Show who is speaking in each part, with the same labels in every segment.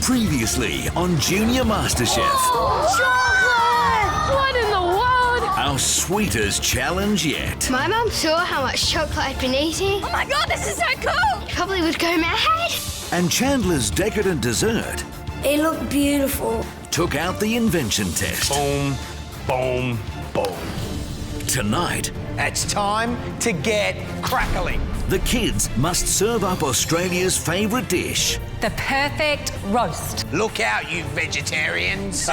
Speaker 1: Previously on Junior MasterChef.
Speaker 2: Chocolate! What in the world?
Speaker 1: Our sweetest challenge yet.
Speaker 3: My mum saw how much chocolate I'd been eating.
Speaker 2: Oh my God, this is so cool!
Speaker 3: Probably would go mad.
Speaker 1: And Chandler's decadent dessert
Speaker 3: It looked beautiful.
Speaker 1: took out the invention test.
Speaker 4: Boom, boom, boom.
Speaker 1: Tonight,
Speaker 5: It's time to get crackling.
Speaker 1: the kids must serve up Australia's favourite dish.
Speaker 6: The perfect roast.
Speaker 5: Look out, you vegetarians.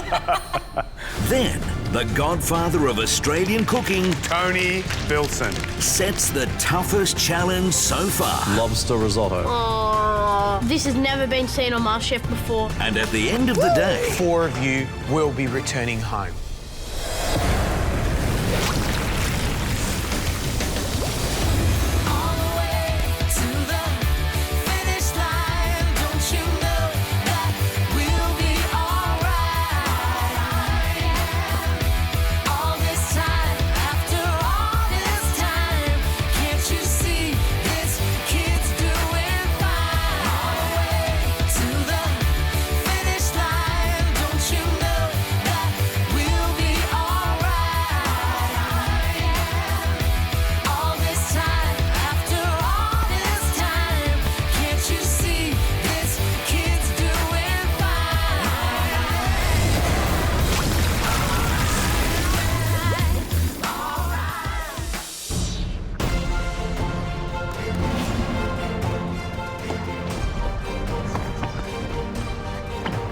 Speaker 1: Then, the godfather of Australian cooking
Speaker 4: Tony Bilson.
Speaker 1: sets the toughest challenge so far.
Speaker 7: Lobster Risotto.
Speaker 2: Oh, this has never been seen on MasterChef before.
Speaker 1: And at the end of the day,
Speaker 5: 4 of you will be returning home.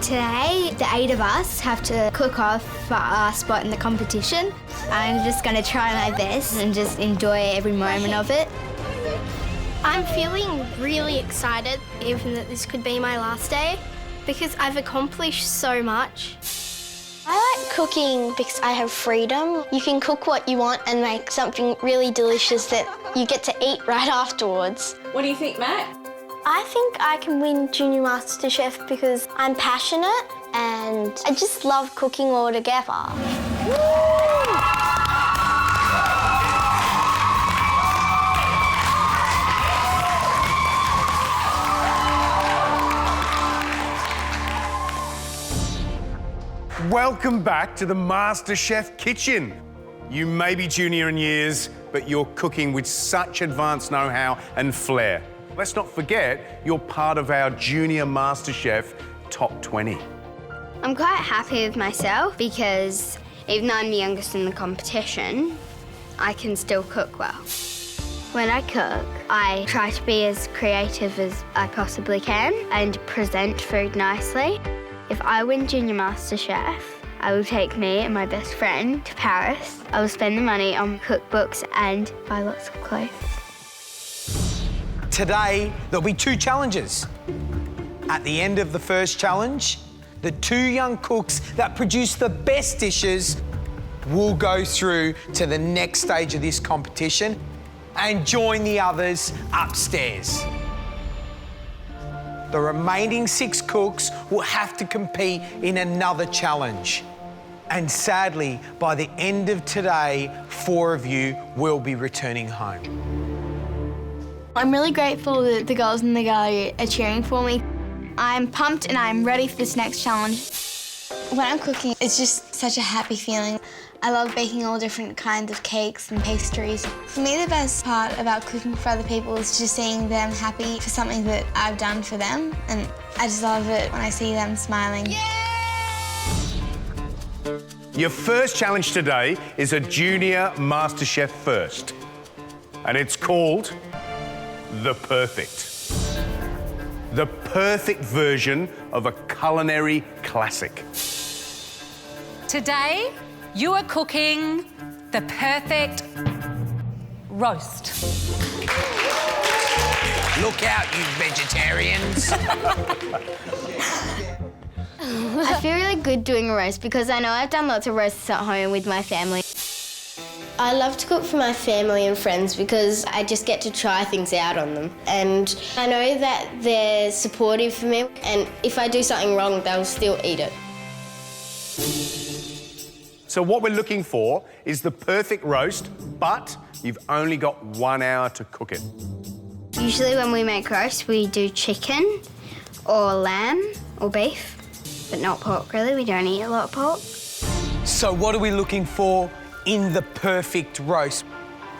Speaker 3: Today, the 8 of us have to cook off for our spot in the competition. I'm just going to try my best and just enjoy every moment of it.
Speaker 2: I'm feeling really excited, even that this could be my last day, because I've accomplished so much. I like cooking because I have freedom. You can cook what you want and make something really delicious that you get to eat right afterwards.
Speaker 8: What do you think, Matt?
Speaker 2: I think I can win Junior MasterChef because I'm passionate and I just love cooking all together.
Speaker 4: Welcome back to the MasterChef kitchen. You may be junior in years, but you're cooking with such advanced know-how and flair. Let's not forget, you're part of our Junior MasterChef Top 20.
Speaker 3: I'm quite happy with myself because even though I'm the youngest in the competition, I can still cook well. When I cook, I try to be as creative as I possibly can and present food nicely. If I win Junior MasterChef, I will take me and my best friend to Paris. I will spend the money on cookbooks and buy lots of clothes.
Speaker 5: Today, there'll be 2 challenges. At the end of the first challenge, the 2 young cooks that produce the best dishes will go through to the next stage of this competition and join the others upstairs. The remaining 6 cooks will have to compete in another challenge. And sadly, by the end of today, 4 of you will be returning home.
Speaker 3: I'm really grateful that the girls in the gallery are cheering for me. I'm pumped and I'm ready for this next challenge. When I'm cooking, it's just such a happy feeling. I love baking all different kinds of cakes and pastries. For me, the best part about cooking for other people is just seeing them happy for something that I've done for them. And I just love it when I see them smiling.
Speaker 4: Your first challenge today is a Junior MasterChef First, and it's called The Perfect. The perfect version of a culinary classic.
Speaker 6: Today, you are cooking the perfect roast.
Speaker 5: Look out, you vegetarians.
Speaker 3: I feel really good doing a roast because I know I've done lots of roasts at home with my family.
Speaker 2: I love to cook for my family and friends because I just get to try things out on them. And I know that they're supportive for me, and if I do something wrong, they'll still eat it.
Speaker 4: So what we're looking for is the perfect roast, but you've only got 1 hour to cook it.
Speaker 3: Usually when we make roast, we do chicken or lamb or beef, but not pork, really. We don't eat a lot of pork.
Speaker 5: So what are we looking for in the perfect roast?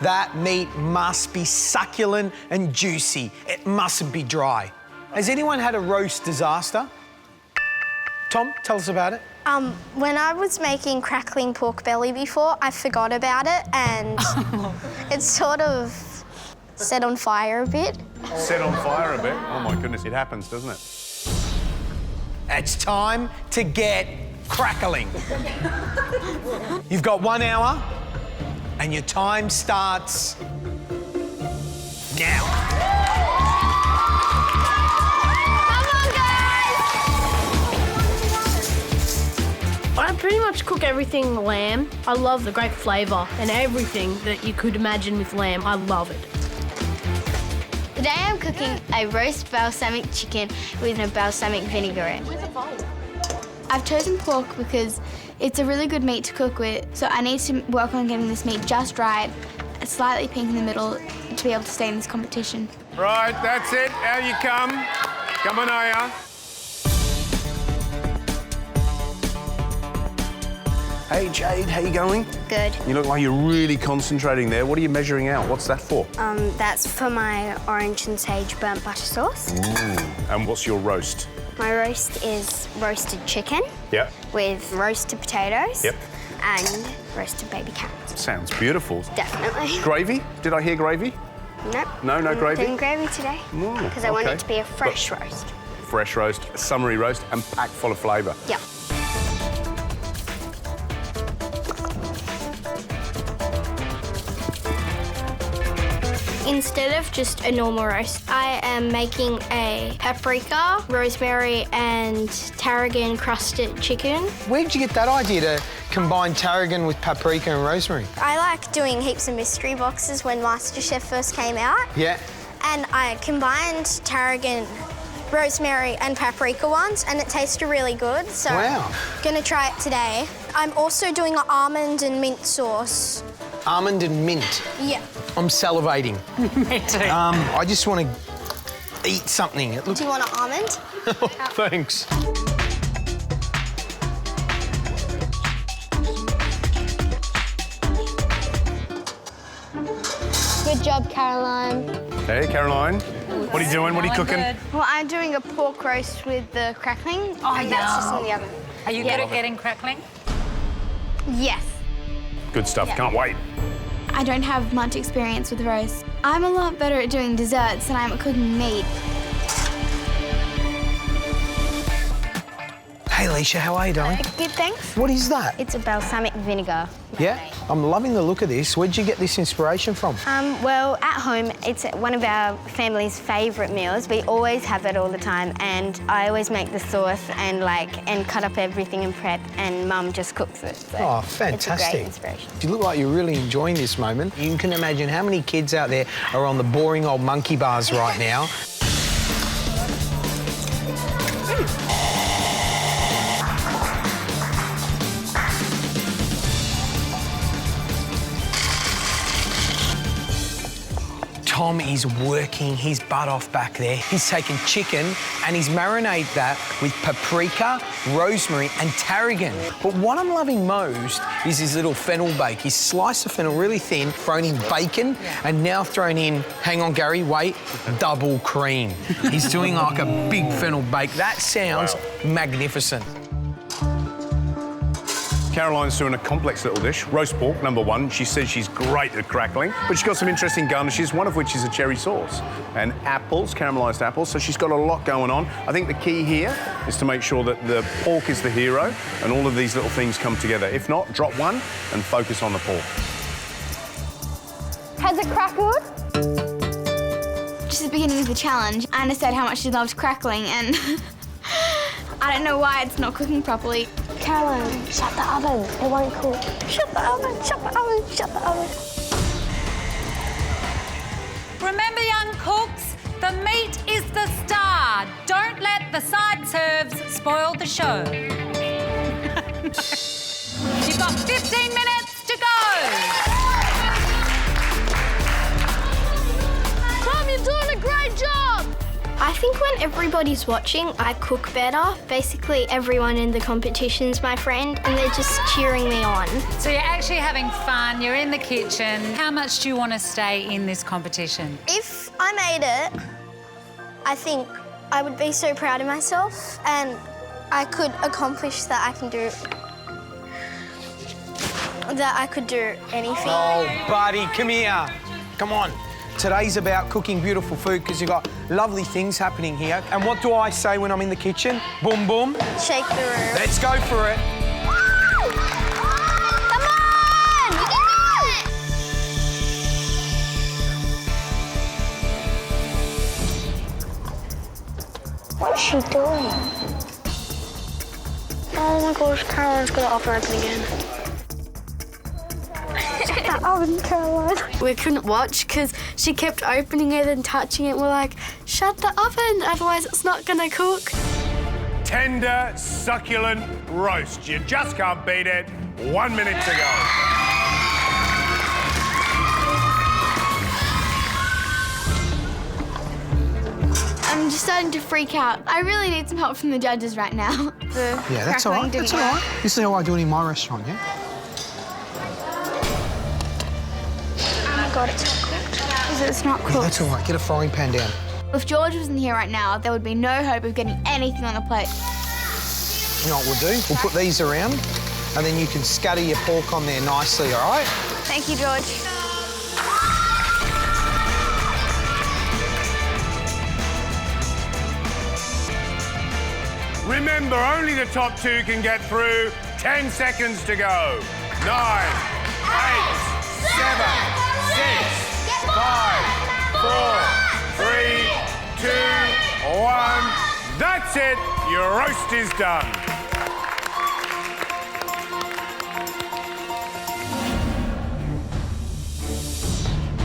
Speaker 5: That meat must be succulent and juicy. It mustn't be dry. Has anyone had a roast disaster? Tom, tell us about it.
Speaker 2: When I was making crackling pork belly before, I forgot about it and it sort of set on fire a bit.
Speaker 4: Set on fire a bit? Oh my goodness, it happens, doesn't it?
Speaker 5: It's time to get crackling. You've got 1 hour and your time starts now.
Speaker 7: I pretty much cook everything lamb. I love the great flavour and everything that you could imagine with lamb. I love it.
Speaker 3: Today I'm cooking a roast balsamic chicken with a balsamic vinaigrette. I've chosen pork because it's a really good meat to cook with, so I need to work on getting this meat just right, slightly pink in the middle, to be able to stay in this competition.
Speaker 4: Right, that's it. Out you come. Come on, Aya. Hey, Jade, how you going?
Speaker 3: Good.
Speaker 4: You look like you're really concentrating there. What are you measuring out? What's that for?
Speaker 3: That's for my orange and sage burnt butter sauce.
Speaker 4: And what's your roast?
Speaker 3: My roast is roasted chicken.
Speaker 4: Yep.
Speaker 3: With roasted potatoes.
Speaker 4: Yep.
Speaker 3: And roasted baby carrots.
Speaker 4: Sounds beautiful.
Speaker 3: Definitely.
Speaker 4: Gravy? Did I hear gravy?
Speaker 3: Nope.
Speaker 4: No gravy?
Speaker 3: Doing gravy today. Because I want it to be a fresh roast.
Speaker 4: Fresh roast, a summery roast, and packed full of flavour.
Speaker 3: Yep.
Speaker 2: Instead of just a normal roast, I am making a paprika, rosemary and tarragon crusted chicken.
Speaker 5: Where did you get that idea to combine tarragon with paprika and rosemary?
Speaker 2: I like doing heaps of mystery boxes when MasterChef first came out.
Speaker 5: Yeah.
Speaker 2: And I combined tarragon, rosemary and paprika ones and it tasted really good. So
Speaker 5: Wow.
Speaker 2: I'm gonna try it today. I'm also doing an almond and mint sauce.
Speaker 5: Almond and mint.
Speaker 2: Yeah.
Speaker 5: I'm salivating.
Speaker 6: Me too.
Speaker 5: I just want to eat something. It looks...
Speaker 2: Do you want an almond?
Speaker 5: Thanks.
Speaker 2: Good job, Caroline.
Speaker 4: Hey, Caroline. What are you doing? What are you cooking?
Speaker 6: Good.
Speaker 2: Well, I'm doing a pork roast with the crackling.
Speaker 6: Oh,
Speaker 2: and that's just in the oven.
Speaker 6: Are you good at getting crackling?
Speaker 2: Yes.
Speaker 4: Good stuff. Can't wait.
Speaker 3: I don't have much experience with roast. I'm a lot better at doing desserts than I am at cooking meat.
Speaker 5: Hey, Alicia, how are you, darling?
Speaker 2: Good, thanks.
Speaker 5: What is that?
Speaker 3: It's a balsamic vinegar.
Speaker 5: Yeah, I'm loving the look of this. Where'd you get this inspiration from?
Speaker 3: Well, at home, it's one of our family's favourite meals. We always have it all the time, and I always make the sauce and cut up everything and prep, and Mum just cooks it. So
Speaker 5: Oh,
Speaker 3: It's a
Speaker 5: fantastic.
Speaker 3: great inspiration.
Speaker 5: You look like you're really enjoying this moment. You can imagine how many kids out there are on the boring old monkey bars right now. Tom is working his butt off back there. He's taken chicken and he's marinated that with paprika, rosemary and tarragon. But what I'm loving most is his little fennel bake. He's sliced the fennel really thin, thrown in bacon and now thrown in, hang on Gary, wait, double cream. He's doing like a big fennel bake. That sounds magnificent.
Speaker 4: Caroline's doing a complex little dish, roast pork, #1. She says she's great at crackling, but she's got some interesting garnishes, one of which is a cherry sauce. And apples, caramelised apples, so she's got a lot going on. I think the key here is to make sure that the pork is the hero and all of these little things come together. If not, drop one and focus on the pork.
Speaker 2: Has it crackled?
Speaker 3: Just at the beginning of the challenge, Anna said how much she loved crackling, and I don't know why it's not cooking properly.
Speaker 2: Caroline, shut the oven. It won't cook. Shut the oven, shut the oven, shut the oven.
Speaker 6: Remember, young cooks, the meat is the star. Don't let the side serves spoil the show. You've got 15 minutes to go.
Speaker 7: Mom, you're doing a great job.
Speaker 2: I think when everybody's watching, I cook better. Basically, everyone in the competition's my friend, and they're just cheering me on.
Speaker 6: So you're actually having fun, you're in the kitchen. How much do you want to stay in this competition?
Speaker 2: If I made it, I think I would be so proud of myself, and I could accomplish that I could do anything.
Speaker 5: Oh, buddy, come here. Come on. Today's about cooking beautiful food because you've got lovely things happening here. And what do I say when I'm in the kitchen? Boom, boom.
Speaker 2: Shake the room.
Speaker 5: Let's go for it.
Speaker 2: Come on! You can do it! What is she doing? Oh my gosh, Caroline's gonna open open again. That oven, Caroline.
Speaker 8: We couldn't watch because she kept opening it and touching it. We're like, shut the oven, otherwise it's not gonna cook.
Speaker 4: Tender, succulent roast. You just can't beat it. 1 minute to go.
Speaker 8: I'm just starting to freak out. I really need some help from the judges right now.
Speaker 9: Yeah, that's all right. That's all right. This is how I do it in my restaurant, yeah?
Speaker 2: Oh my God, it's not cooked.
Speaker 8: It's not
Speaker 9: Yeah,
Speaker 8: cooked.
Speaker 9: that's all right. Get a frying pan down.
Speaker 8: If George wasn't here right now, there would be no hope of getting anything on the plate.
Speaker 9: You know what we'll do? We'll put these around and then you can scatter your pork on there nicely, all right?
Speaker 8: Thank you, George.
Speaker 4: Remember, only the top two can get through. 10 seconds to go. 9, 8, 7, 6, 5, 4, 3, 2, 1. That's it. Your roast is done.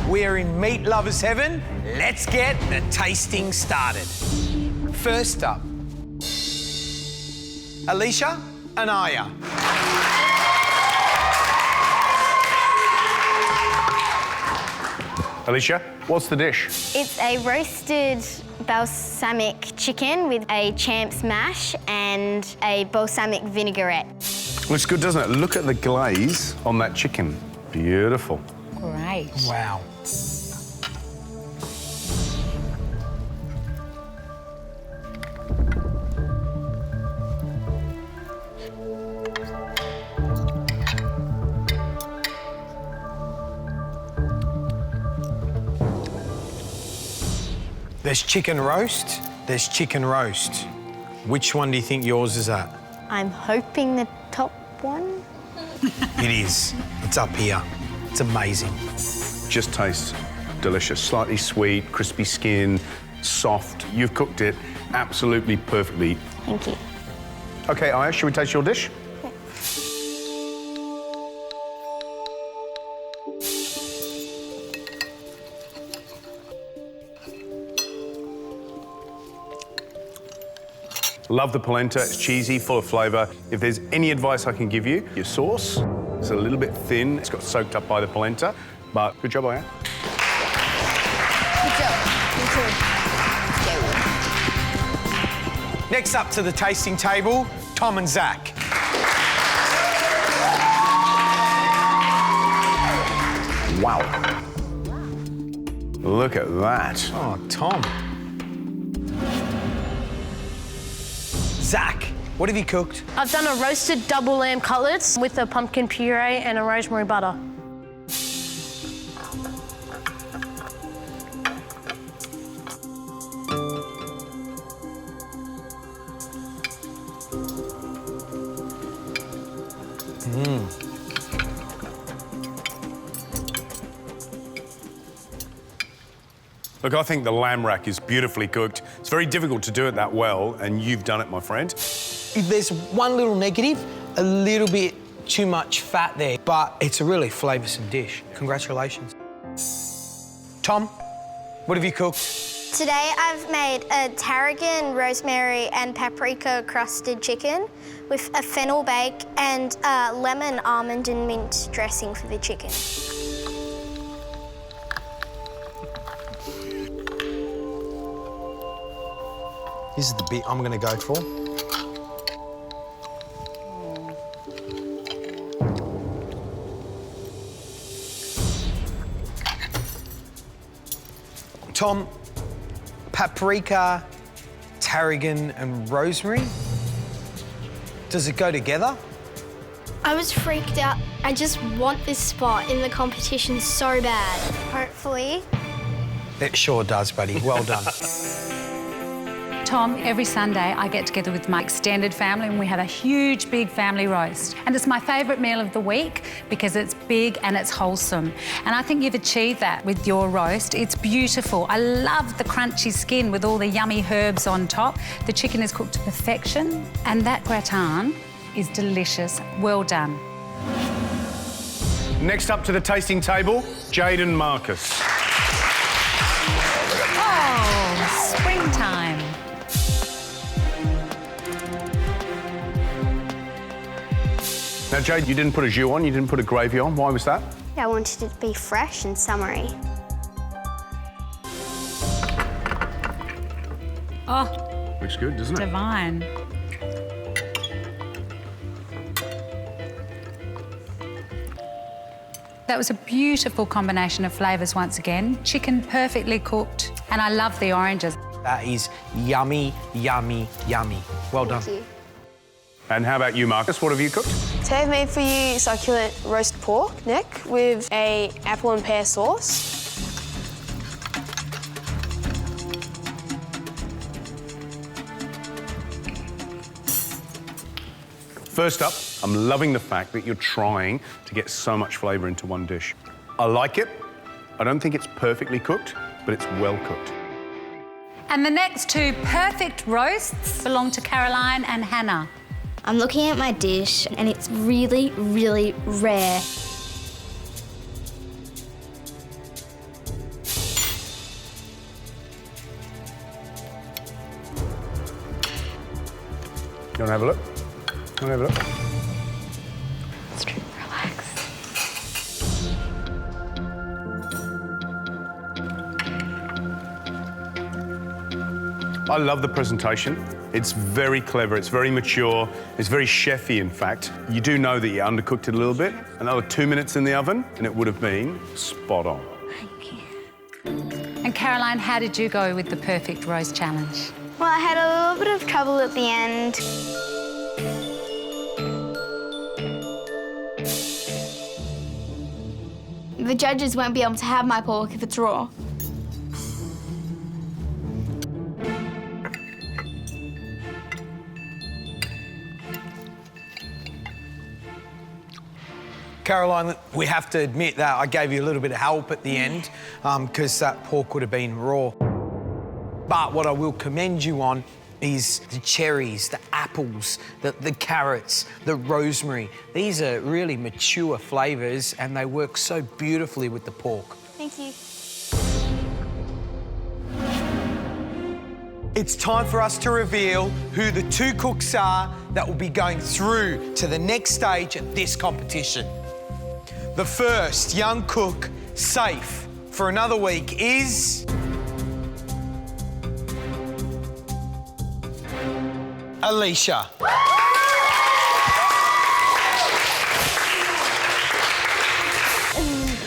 Speaker 5: We're in meat lovers heaven. Let's get the tasting started. First up, Alicia and Aya.
Speaker 4: Alicia, what's the dish?
Speaker 3: It's a roasted balsamic chicken with a champ's mash and a balsamic vinaigrette.
Speaker 4: Looks good, doesn't it? Look at the glaze on that chicken. Beautiful.
Speaker 6: Great.
Speaker 5: Wow. There's chicken roast, there's chicken roast. Which one do you think yours is at?
Speaker 3: I'm hoping the top one.
Speaker 5: It is. It's up here. It's amazing.
Speaker 4: Just tastes delicious. Slightly sweet, crispy skin, soft. You've cooked it absolutely perfectly.
Speaker 3: Thank you.
Speaker 4: OK, Aya, should we taste your dish? Love the polenta, it's cheesy, full of flavour. If there's any advice I can give you, your sauce is a little bit thin. It's got soaked up by the polenta, but good job, Aya.
Speaker 8: Good job.
Speaker 5: Next up to the tasting table, Tom and Zach.
Speaker 4: Wow. Look at that.
Speaker 5: Oh, Tom. Zach, what have you cooked?
Speaker 7: I've done a roasted double lamb cutlets with a pumpkin puree and a rosemary butter.
Speaker 4: Look, I think the lamb rack is beautifully cooked. It's very difficult to do it that well, and you've done it, my friend.
Speaker 5: If there's one little negative, a little bit too much fat there, but it's a really flavoursome dish. Congratulations. Tom, what have you cooked?
Speaker 2: Today I've made a tarragon, rosemary and paprika crusted chicken with a fennel bake and lemon, almond and mint dressing for the chicken.
Speaker 9: This is the bit I'm going to go for. Tom, paprika, tarragon and rosemary, does it go together?
Speaker 2: I was freaked out. I just want this spot in the competition so bad.
Speaker 3: Hopefully.
Speaker 9: It sure does, buddy. Well done.
Speaker 6: Tom, every Sunday I get together with my extended family and we have a huge, big family roast. And it's my favourite meal of the week because it's big and it's wholesome. And I think you've achieved that with your roast. It's beautiful. I love the crunchy skin with all the yummy herbs on top. The chicken is cooked to perfection and that gratin is delicious. Well done.
Speaker 4: Next up to the tasting table, Jade and Marcus.
Speaker 6: Oh, springtime.
Speaker 4: Now, Jade, you didn't put a jus on, you didn't put a gravy on. Why was that?
Speaker 3: I wanted it to be fresh and summery.
Speaker 6: Oh,
Speaker 4: Looks good, doesn't it?
Speaker 6: divine. That was a beautiful combination of flavours once again. Chicken perfectly cooked, and I love the oranges.
Speaker 9: That is yummy, yummy, yummy. Well done.
Speaker 3: Thank you.
Speaker 4: And how about you, Marcus? What have you cooked?
Speaker 10: Today I've made for you succulent roast pork neck with a apple and pear sauce.
Speaker 4: First up, I'm loving the fact that you're trying to get so much flavour into one dish. I like it. I don't think it's perfectly cooked, but it's well cooked.
Speaker 6: And the next two perfect roasts belong to Caroline and Hannah.
Speaker 2: I'm looking at my dish and it's really, really rare.
Speaker 4: You want to have a look? You want to have a look?
Speaker 2: Let's try to relax.
Speaker 4: I love the presentation. It's very clever, it's very mature, it's very chefy, in fact. You do know that you undercooked it a little bit. Another 2 minutes in the oven, and it would have been spot on.
Speaker 6: Thank you. And Caroline, how did you go with the perfect roast challenge?
Speaker 3: Well, I had a little bit of trouble at the end. The judges won't be able to have my pork if it's raw.
Speaker 5: Caroline, we have to admit that I gave you a little bit of help at the end because that pork would have been raw. But what I will commend you on is the cherries, the apples, the carrots, the rosemary. These are really mature flavours and they work so beautifully with the pork.
Speaker 3: Thank you.
Speaker 5: It's time for us to reveal who the two cooks are that will be going through to the next stage at this competition. The first young cook safe for another week is... Alicia.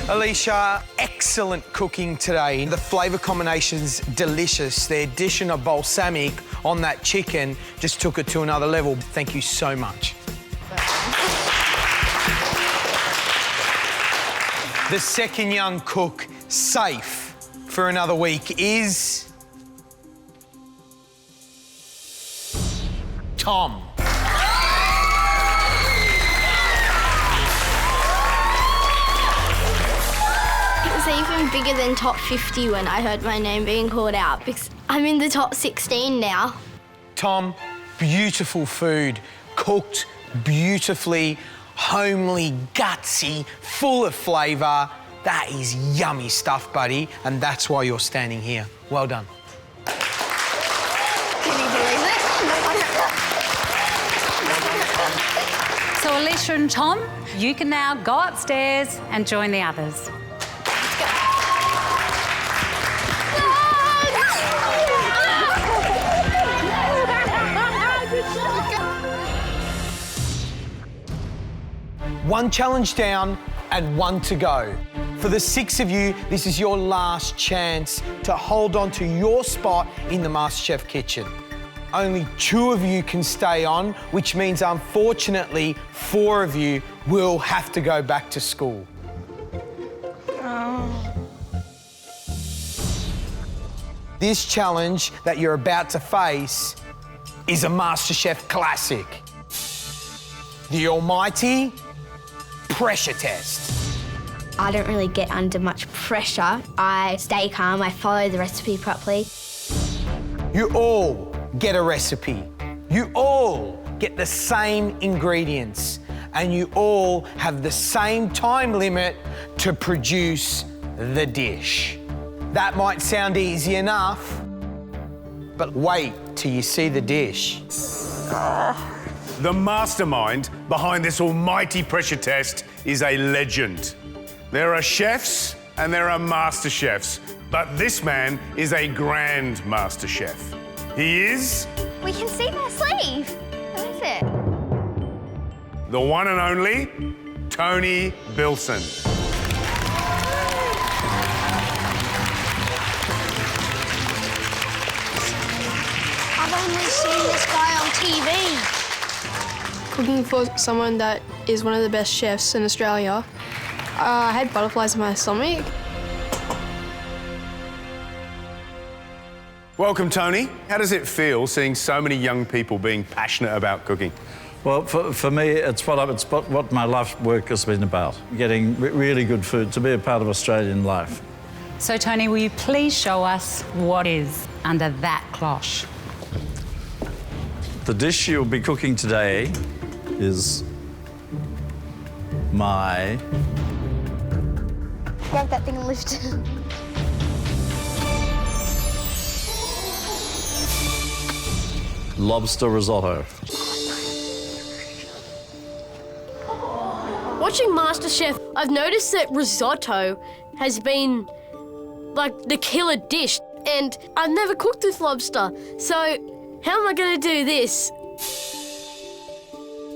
Speaker 5: Alicia, excellent cooking today. The flavour combination's delicious. The addition of balsamic on that chicken just took it to another level. Thank you so much. The second young cook safe for another week is... Tom.
Speaker 2: It was even bigger than top 50 when I heard my name being called out because I'm in the top 16 now.
Speaker 5: Tom, beautiful food, cooked beautifully, homely, gutsy, full of flavour. That is yummy stuff, buddy, and that's why you're standing here. Well done.
Speaker 2: Can you believe it?
Speaker 6: So Alicia and Tom, you can now go upstairs and join the others.
Speaker 5: 1 challenge down and 1 to go. For the 6 of you, this is your last chance to hold on to your spot in the MasterChef kitchen. Only 2 of you can stay on, which means, unfortunately, 4 of you will have to go back to school. This challenge that you're about to face is a MasterChef classic. The almighty pressure test.
Speaker 3: I don't really get under much pressure. I stay calm, I follow the recipe properly.
Speaker 5: You all get a recipe. You all get the same ingredients. And you all have the same time limit to produce the dish. That might sound easy enough, but wait till you see the dish.
Speaker 4: The mastermind behind this almighty pressure test is a legend. There are chefs and there are master chefs, but this man is a grand master chef. He is...
Speaker 3: We can see my sleeve. What is it?
Speaker 4: the one and only Tony Bilson.
Speaker 2: I've only seen this guy on TV.
Speaker 10: Cooking for someone that is one of the best chefs in Australia, I had butterflies in my stomach.
Speaker 4: Welcome, Tony. How does it feel seeing so many young people being passionate about cooking?
Speaker 11: Well, for me, it's what my life work has been about, getting really good food, to be a part of Australian life.
Speaker 6: So, Tony, will you please show us what is under that cloche?
Speaker 11: The dish you'll be cooking today is my...
Speaker 3: Grab that thing and lift it.
Speaker 11: Lobster risotto.
Speaker 7: Watching MasterChef, I've noticed that risotto has been like the killer dish, and I've never cooked with lobster, so how am I going to do this?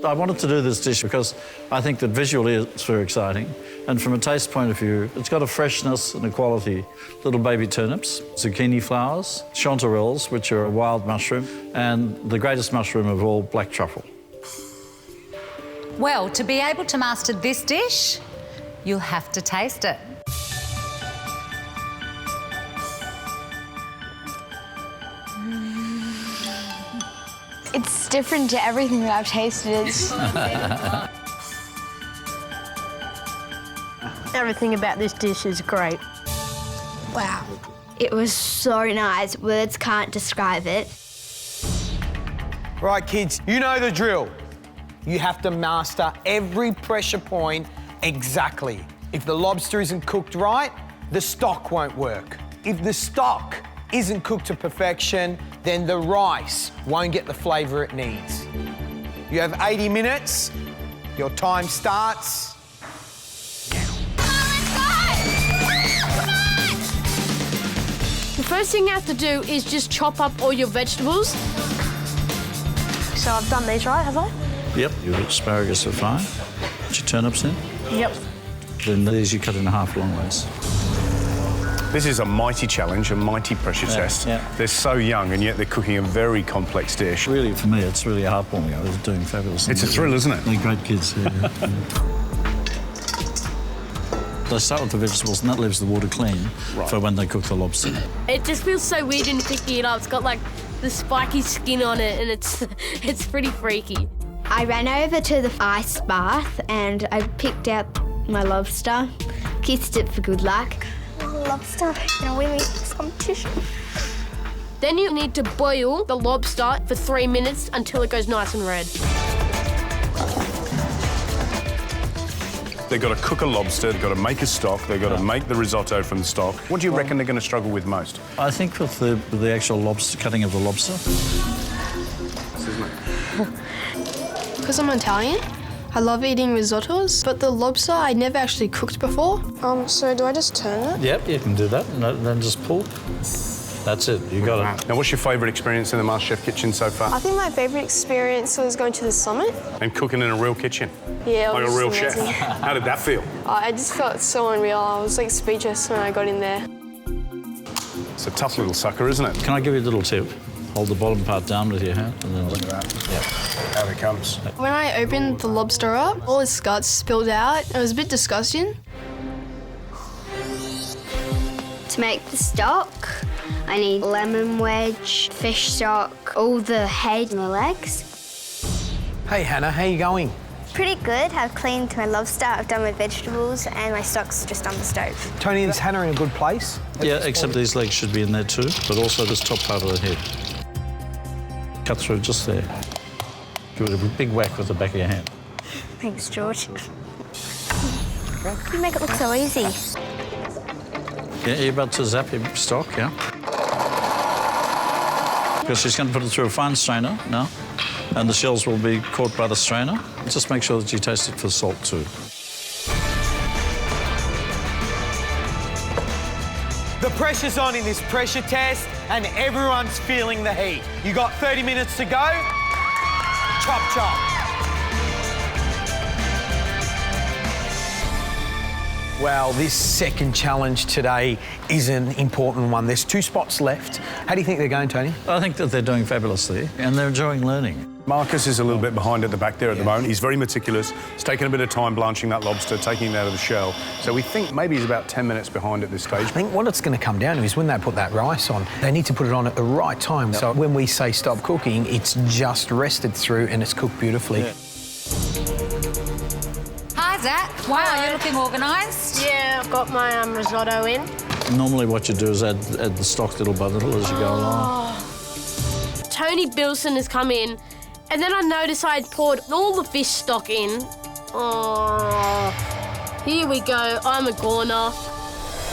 Speaker 11: I wanted to do this dish because I think that visually it's very exciting, and from a taste point of view, it's got a freshness and a quality. Little baby turnips, zucchini flowers, chanterelles, which are a wild mushroom, and the greatest mushroom of all, black truffle.
Speaker 6: Well, to be able to master this dish, you'll have to taste it.
Speaker 8: It's different to everything that I've tasted.
Speaker 7: Everything about this dish is great.
Speaker 3: Wow. It was so nice. Words can't describe it.
Speaker 5: Right, kids, you know the drill. You have to master every pressure point exactly. If the lobster isn't cooked right, the stock won't work. If the stock isn't cooked to perfection, then the rice won't get the flavour it needs. You have 80 minutes. Your time starts now.
Speaker 7: The first thing you have to do is just chop up all your vegetables.
Speaker 10: So I've done these right, have I?
Speaker 11: Yep, your asparagus are fine. Put your turnips in.
Speaker 7: Yep.
Speaker 11: Then these you cut in half long ways.
Speaker 4: This is a mighty challenge, a mighty pressure test.
Speaker 11: Yeah.
Speaker 4: They're so young and yet they're cooking a very complex dish.
Speaker 11: Really, for me, it's really heartwarming. I was doing fabulous.
Speaker 4: It's a thrill, isn't it?
Speaker 11: They're great kids. Yeah. They start with the vegetables and that leaves the water clean for when they cook the lobster.
Speaker 7: It just feels so weird when you're picking it up. It's got like the spiky skin on it and it's pretty freaky.
Speaker 3: I ran over to the ice bath and I picked out my lobster, kissed it for good luck.
Speaker 2: Lobster, gonna win me this competition.
Speaker 7: Then you need to boil the lobster for 3 minutes until it goes nice and red.
Speaker 4: They've got to cook a lobster, they've got to make a stock, they've got to make the risotto from the stock. What do you reckon they're going to struggle with most?
Speaker 11: I think with the actual lobster, cutting of the lobster.
Speaker 10: Because I'm Italian, I love eating risottos, but the lobster I never actually cooked before. So do I just turn it?
Speaker 11: Yep, you can do that, and then just pull. That's it. You got it.
Speaker 4: Now, what's your favourite experience in the MasterChef kitchen so far?
Speaker 10: I think my favourite experience was going to the summit.
Speaker 4: And cooking in a real kitchen?
Speaker 10: Yeah, it
Speaker 4: like
Speaker 10: was
Speaker 4: a real chef.
Speaker 10: amazing.
Speaker 4: How did that feel?
Speaker 10: I just felt so unreal. I was like speechless when I got in there.
Speaker 4: It's a tough little sucker, isn't it?
Speaker 11: Can I give you a little tip? Hold the bottom part down with your hand and then
Speaker 4: Look at that. Yeah. Out it comes.
Speaker 10: When I opened the lobster up, all its guts spilled out. It was a bit disgusting.
Speaker 3: To make the stock, I need lemon wedge, fish stock, all the head and the legs.
Speaker 5: Hey, Hannah, how you going?
Speaker 2: Pretty good. I've cleaned my lobster, I've done my vegetables, and my stock's just on the stove.
Speaker 5: Tony, is Hannah in a good place?
Speaker 11: Yeah, except these legs should be in there too, but also this top part of the head. Cut through just there. Give it a big whack with the back of your hand.
Speaker 2: Thanks, George. You make it look so easy.
Speaker 11: Yeah, you're about to zap your stock, yeah? Because she's going to put it through a fine strainer now, and the shells will be caught by the strainer. Just make sure that you taste it for salt too.
Speaker 5: The pressure's on in this pressure test, and everyone's feeling the heat. You got 30 minutes to go. Chop, chop. Well, this second challenge today is an important one. There's 2 spots left. How do you think they're going, Tony?
Speaker 11: I think that they're doing fabulously, and they're enjoying learning.
Speaker 4: Marcus is a little bit behind at the back there at the moment. He's very meticulous. It's taken a bit of time blanching that lobster, taking it out of the shell. So we think maybe he's about 10 minutes behind at this stage.
Speaker 5: I think what it's going to come down to is when they put that rice on, they need to put it on at the right time. So when we say stop cooking, it's just rested through and it's cooked beautifully.
Speaker 6: Hi, Zach. Wow, you're looking organised.
Speaker 7: Yeah, I've got my risotto in.
Speaker 11: Normally what you do is add the stock little by little as you go along.
Speaker 7: Tony Bilson has come in, and then I noticed I had poured all the fish stock in. Oh, here we go. I'm a goner.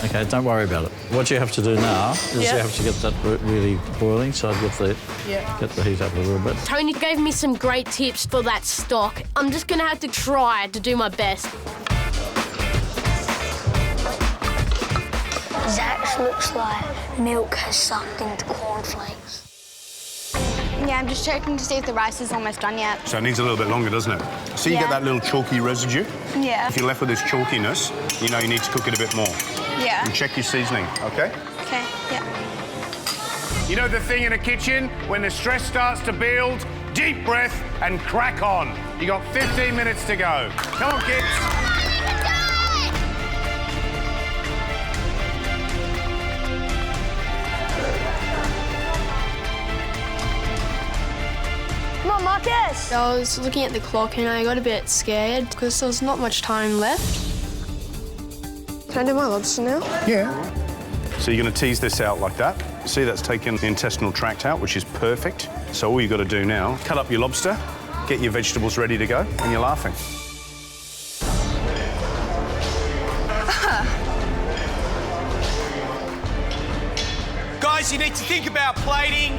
Speaker 11: OK, don't worry about it. What you have to do now is you have to get that really boiling, so I'd get the heat up a little bit.
Speaker 7: Tony gave me some great tips for that stock. I'm just going to have to try to do my best.
Speaker 2: Zach looks like milk has sucked into cornflakes.
Speaker 3: Yeah, I'm just checking to see if the rice is almost done yet.
Speaker 4: So it needs a little bit longer, doesn't it? So you get that little chalky residue.
Speaker 3: Yeah.
Speaker 4: If you're left with this chalkiness, you know you need to cook it a bit more.
Speaker 3: Yeah.
Speaker 4: And check your seasoning, OK?
Speaker 3: Okay, yeah.
Speaker 4: You know the thing in a kitchen, when the stress starts to build, deep breath and crack on. You got 15 minutes to go. Come on, kids.
Speaker 2: Come on, Marcus!
Speaker 10: I was looking at the clock and I got a bit scared because there was not much time left. Can I do my lobster now?
Speaker 4: Yeah. So you're going to tease this out like that. See, that's taken the intestinal tract out, which is perfect. So all you've got to do now, cut up your lobster, get your vegetables ready to go, and you're laughing.
Speaker 5: Guys, you need to think about plating.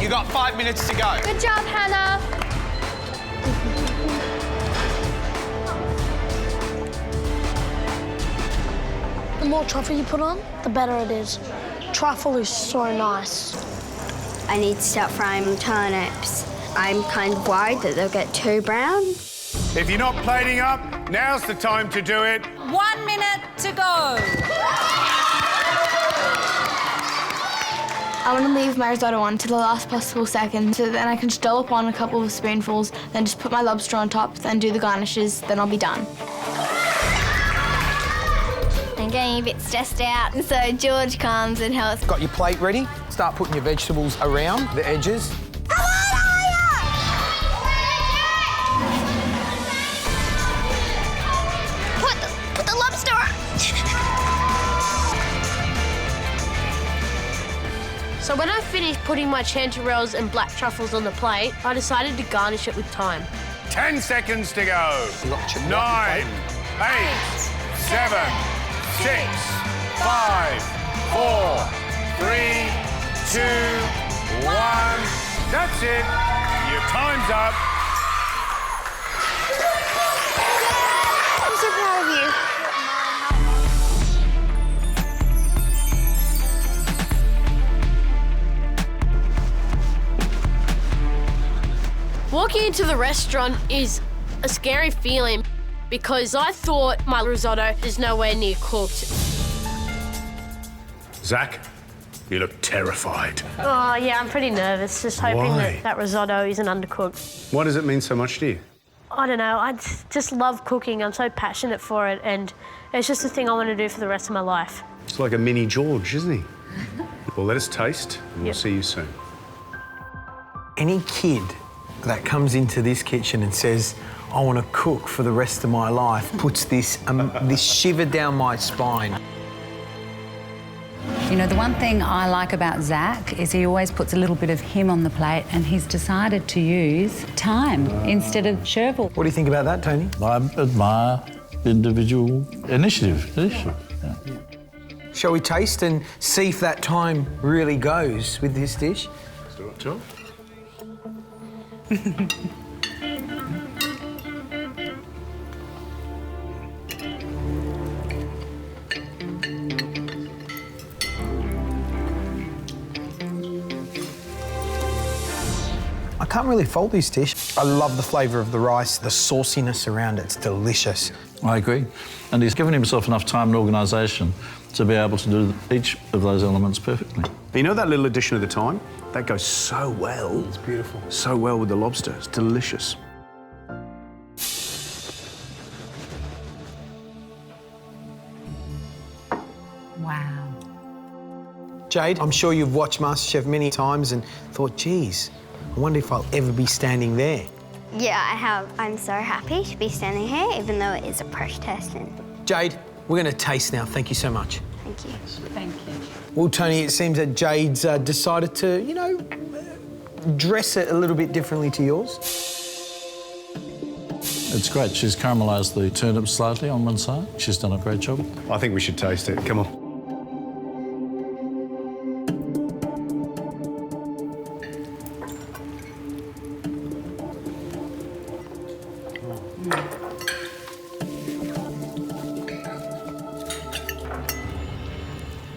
Speaker 5: You got 5 minutes to go.
Speaker 2: Good job, Hannah. The more truffle you put on, the better it is. Truffle is so nice.
Speaker 3: I need to start frying my turnips. I'm kind of worried that they'll get too brown.
Speaker 4: If you're not plating up, now's the time to do it.
Speaker 6: 1 minute to go.
Speaker 8: I want to leave my risotto on to the last possible second so then I can just dollop on a couple of spoonfuls, then just put my lobster on top, then do the garnishes, then I'll be done.
Speaker 2: I'm getting a bit stressed out, and so George comes and helps.
Speaker 5: Got your plate ready? Start putting your vegetables around the edges.
Speaker 2: Put the lobster on.
Speaker 7: So when I finished putting my chanterelles and black truffles on the plate, I decided to garnish it with thyme.
Speaker 4: 10 seconds to go. 9, 8, 7, 6, 5, 4, 3, 2, 1. That's it. Your time's up.
Speaker 2: I'm so proud of you.
Speaker 7: Walking into the restaurant is a scary feeling because I thought my risotto is nowhere near cooked.
Speaker 4: Zach, you look terrified.
Speaker 7: Oh, yeah, I'm pretty nervous, just hoping
Speaker 4: Why?
Speaker 7: that risotto isn't undercooked.
Speaker 4: Why does it mean so much to you?
Speaker 7: I don't know, I just love cooking. I'm so passionate for it, and it's just a thing I want to do for the rest of my life.
Speaker 4: It's like a mini George, isn't he? Well, let us taste, and we'll see you soon.
Speaker 5: Any kid that comes into this kitchen and says, I want to cook for the rest of my life, puts this shiver down my spine.
Speaker 6: You know, the one thing I like about Zach is he always puts a little bit of him on the plate, and he's decided to use time instead of chervil.
Speaker 5: What do you think about that, Tony?
Speaker 11: I admire individual initiative. Yeah.
Speaker 5: Shall we taste and see if that time really goes with this dish?
Speaker 4: Let's do it, Joe.
Speaker 5: I can't really fault this dish. I love the flavour of the rice, the sauciness around it. It's delicious.
Speaker 11: I agree. And he's given himself enough time and organisation to be able to do each of those elements perfectly.
Speaker 4: You know that little addition of the thyme? That goes so well.
Speaker 5: It's beautiful.
Speaker 4: So well with the lobster. It's delicious.
Speaker 6: Wow.
Speaker 5: Jade, I'm sure you've watched MasterChef many times and thought, geez, I wonder if I'll ever be standing there.
Speaker 3: Yeah, I have. I'm so happy to be standing here, even though it is a protesting.
Speaker 5: Jade, we're going to taste now. Thank you so much.
Speaker 3: Thank you.
Speaker 6: Thank you.
Speaker 5: Well, Tony, it seems that Jade's decided to, you know, dress it a little bit differently to yours.
Speaker 11: It's great. She's caramelised the turnips slightly on one side. She's done a great job.
Speaker 4: I think we should taste it. Come on.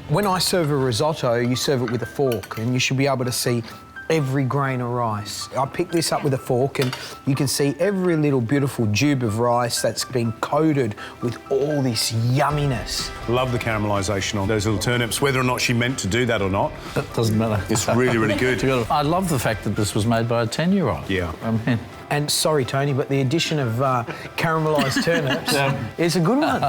Speaker 5: When I serve a risotto, you serve it with a fork, and you should be able to see every grain of rice. I picked this up with a fork, and you can see every little beautiful tube of rice that's been coated with all this yumminess.
Speaker 4: Love the caramelisation on those little turnips. Whether or not she meant to do that or not,
Speaker 11: That doesn't matter.
Speaker 4: it's really, really good.
Speaker 11: I love the fact that this was made by a 10-year-old.
Speaker 4: Yeah.
Speaker 11: I mean,
Speaker 5: And sorry, Tony, but the addition of caramelised turnips is a good one.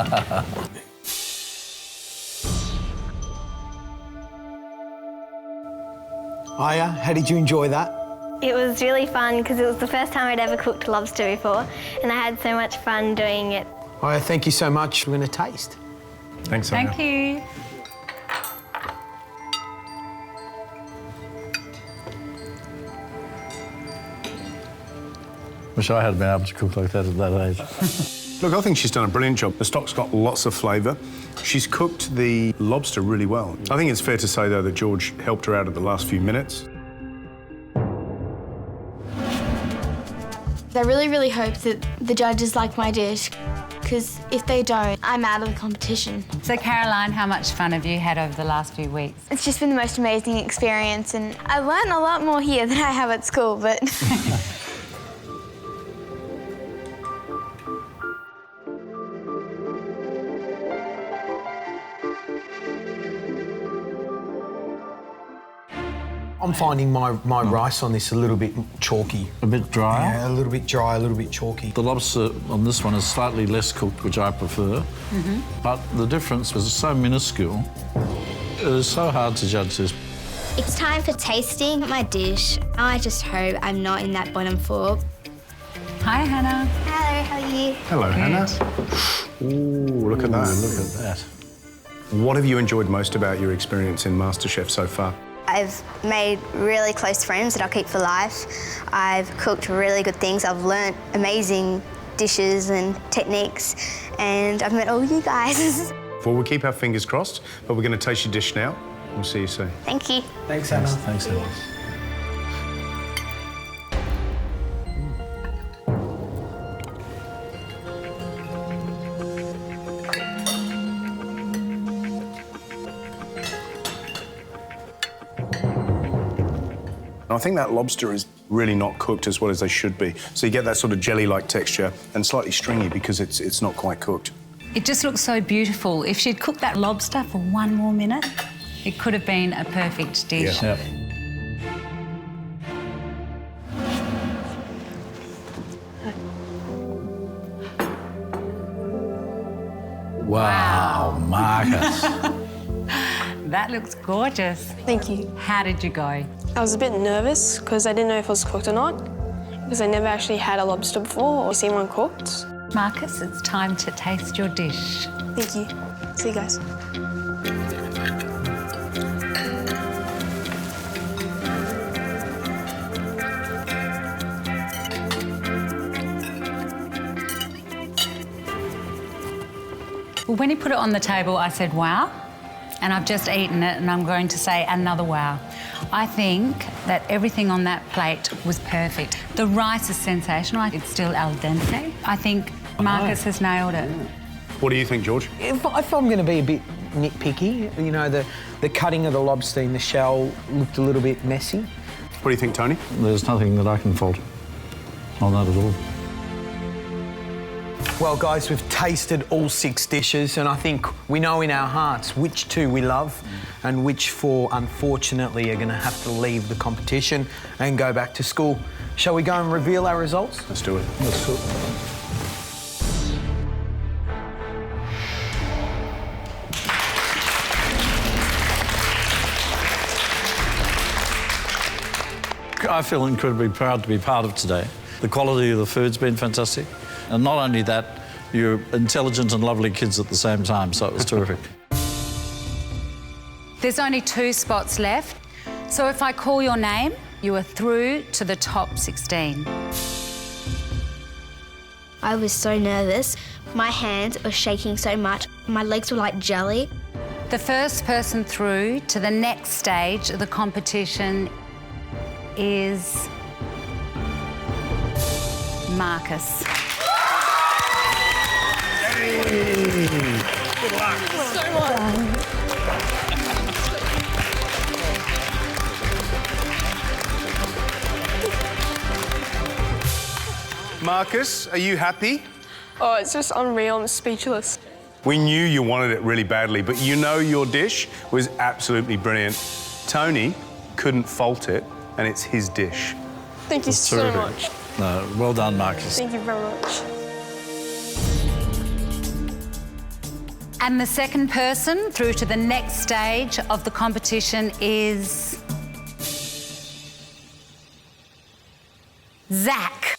Speaker 5: Aya, how did you enjoy that?
Speaker 2: It was really fun because it was the first time I'd ever cooked lobster before, and I had so much fun doing it.
Speaker 5: Aya, thank you so much. We're going to taste.
Speaker 4: Thanks, Aya.
Speaker 6: Thank you.
Speaker 11: wish I had been able to cook like that at that age.
Speaker 4: Look, I think she's done a brilliant job. The stock's got lots of flavour. She's cooked the lobster really well. I think it's fair to say, though, that George helped her out at the last few minutes.
Speaker 8: I really, really hope that the judges like my dish, because if they don't, I'm out of the competition.
Speaker 6: So, Caroline, how much fun have you had over the last few weeks?
Speaker 8: It's just been the most amazing experience, and I learned a lot more here than I have at school, but...
Speaker 5: I'm finding my rice on this a little bit chalky.
Speaker 11: A bit dry?
Speaker 5: Yeah, a little bit dry, a little bit chalky.
Speaker 11: The lobster on this one is slightly less cooked, which I prefer. But the difference is so minuscule. It is so hard to judge this.
Speaker 3: It's time for tasting my dish. I just hope I'm not in that bottom four.
Speaker 6: Hi, Hannah.
Speaker 3: Hello, how are you?
Speaker 4: Hello, Hannah. Ooh, look at that.
Speaker 11: Look at that.
Speaker 4: What have you enjoyed most about your experience in MasterChef so far?
Speaker 3: I've made really close friends that I'll keep for life. I've cooked really good things. I've learnt amazing dishes and techniques, and I've met all you guys.
Speaker 4: Well, we'll keep our fingers crossed, but we're going to taste your dish now. We'll see you soon.
Speaker 3: Thank you.
Speaker 5: Thanks, Hannah.
Speaker 11: Thanks, Hannah.
Speaker 4: I think that lobster is really not cooked as well as they should be. So you get that sort of jelly-like texture and slightly stringy because it's not quite cooked.
Speaker 6: It just looks so beautiful. If she'd cooked that lobster for 1 more minute, it could have been a perfect dish.
Speaker 11: Yeah. Wow, Marcus.
Speaker 6: That looks gorgeous.
Speaker 10: Thank you.
Speaker 6: How did you go?
Speaker 10: I was a bit nervous because I didn't know if it was cooked or not, because I never actually had a lobster before or seen one cooked.
Speaker 6: Marcus, it's time to taste your dish.
Speaker 10: Thank you. See you guys.
Speaker 6: Well, when he put it on the table, I said, wow. And I've just eaten it and I'm going to say another wow. I think that everything on that plate was perfect. The rice is sensational. It's still al dente. I think Marcus has nailed it.
Speaker 4: What do you think, George?
Speaker 5: If I'm going to be a bit nitpicky, you know, the cutting of the lobster in the shell looked a little bit messy.
Speaker 4: What do you think, Tony?
Speaker 11: There's nothing that I can fault on that at all.
Speaker 5: Well, guys, we've tasted all 6 dishes and I think we know in our hearts which 2 we love and which 4, unfortunately, are going to have to leave the competition and go back to school. Shall we go and reveal our results?
Speaker 4: Let's do it.
Speaker 11: Let's do it. I feel incredibly proud to be part of today. The quality of the food's been fantastic. And not only that, you're intelligent and lovely kids at the same time, so it was terrific.
Speaker 6: There's only 2 spots left. So if I call your name, you are through to the top 16.
Speaker 2: I was so nervous. My hands were shaking so much. My legs were like jelly.
Speaker 6: The first person through to the next stage of the competition is Marcus.
Speaker 4: Good luck.
Speaker 10: So much.
Speaker 4: Marcus, are you happy?
Speaker 10: Oh, it's just unreal. I'm speechless.
Speaker 4: We knew you wanted it really badly, but you know your dish was absolutely brilliant. Tony couldn't fault it, and it's his dish.
Speaker 10: Thank you so
Speaker 11: Terrific.
Speaker 10: much.
Speaker 11: No, well done, Marcus.
Speaker 10: Thank you very much.
Speaker 6: And the second person through to the next stage of the competition is Zach.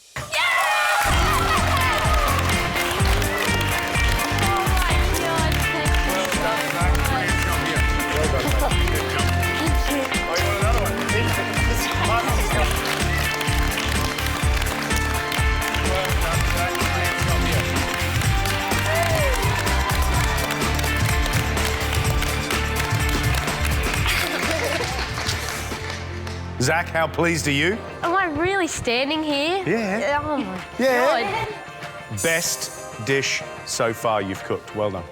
Speaker 4: Zach, how pleased are you?
Speaker 7: Am I really standing here?
Speaker 4: Yeah.
Speaker 7: Oh my
Speaker 4: Yeah.
Speaker 7: God.
Speaker 4: Best dish so far you've cooked. Well done.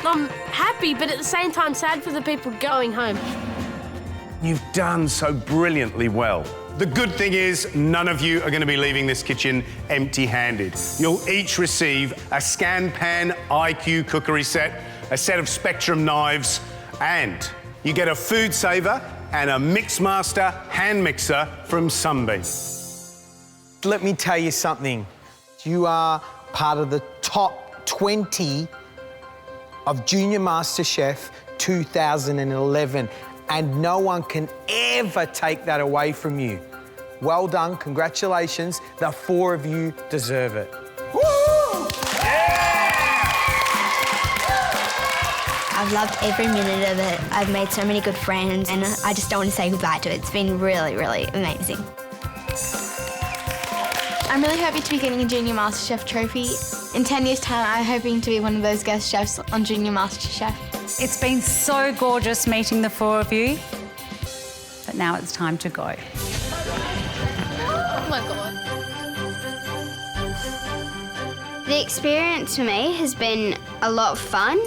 Speaker 7: I'm happy, but at the same time sad for the people going home.
Speaker 4: You've done so brilliantly well. The good thing is none of you are going to be leaving this kitchen empty-handed. You'll each receive a Scan Pan IQ cookery set, a set of Spectrum knives, and you get a food saver and a Mixmaster hand mixer from Sunbeam.
Speaker 5: Let me tell you something. You are part of the top 20 of Junior MasterChef 2011, and no one can ever take that away from you. Well done, congratulations. The 4 of you deserve it.
Speaker 4: Woo!
Speaker 2: I've loved every minute of it. I've made so many good friends and I just don't want to say goodbye to it. It's been really, really amazing.
Speaker 8: I'm really happy to be getting a Junior MasterChef trophy. In 10 years' time, I'm hoping to be one of those guest chefs on Junior MasterChef.
Speaker 6: It's been so gorgeous meeting the 4 of you, but now it's time to go.
Speaker 10: Oh my God.
Speaker 3: The experience for me has been a lot of fun.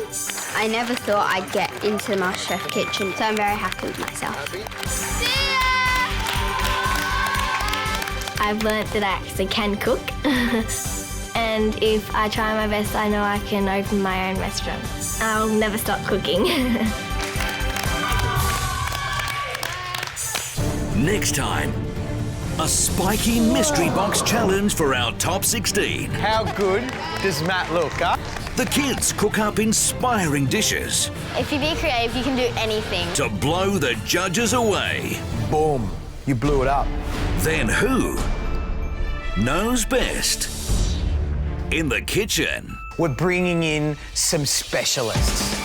Speaker 3: I never thought I'd get into the MasterChef kitchen, so I'm very happy with myself.
Speaker 2: I've learnt that I actually can cook. And if I try my best, I know I can open my own restaurant. I'll never stop cooking.
Speaker 1: Next time, a spiky mystery box challenge for our top 16.
Speaker 5: How good does Matt look, huh?
Speaker 1: The kids cook up inspiring dishes
Speaker 3: If you be creative, you can do anything.
Speaker 1: to blow the judges away.
Speaker 5: Boom. You blew it up.
Speaker 1: Then who knows best in the kitchen?
Speaker 5: We're bringing in some specialists.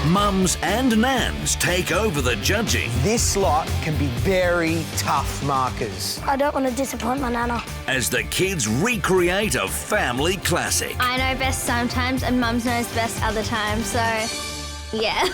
Speaker 1: Mums and nans take over the judging
Speaker 5: This lot can be very tough markers.
Speaker 2: I don't want to disappoint my nana.
Speaker 1: as the kids recreate a family classic.
Speaker 3: I know best sometimes and Mum's knows best other times, so yeah.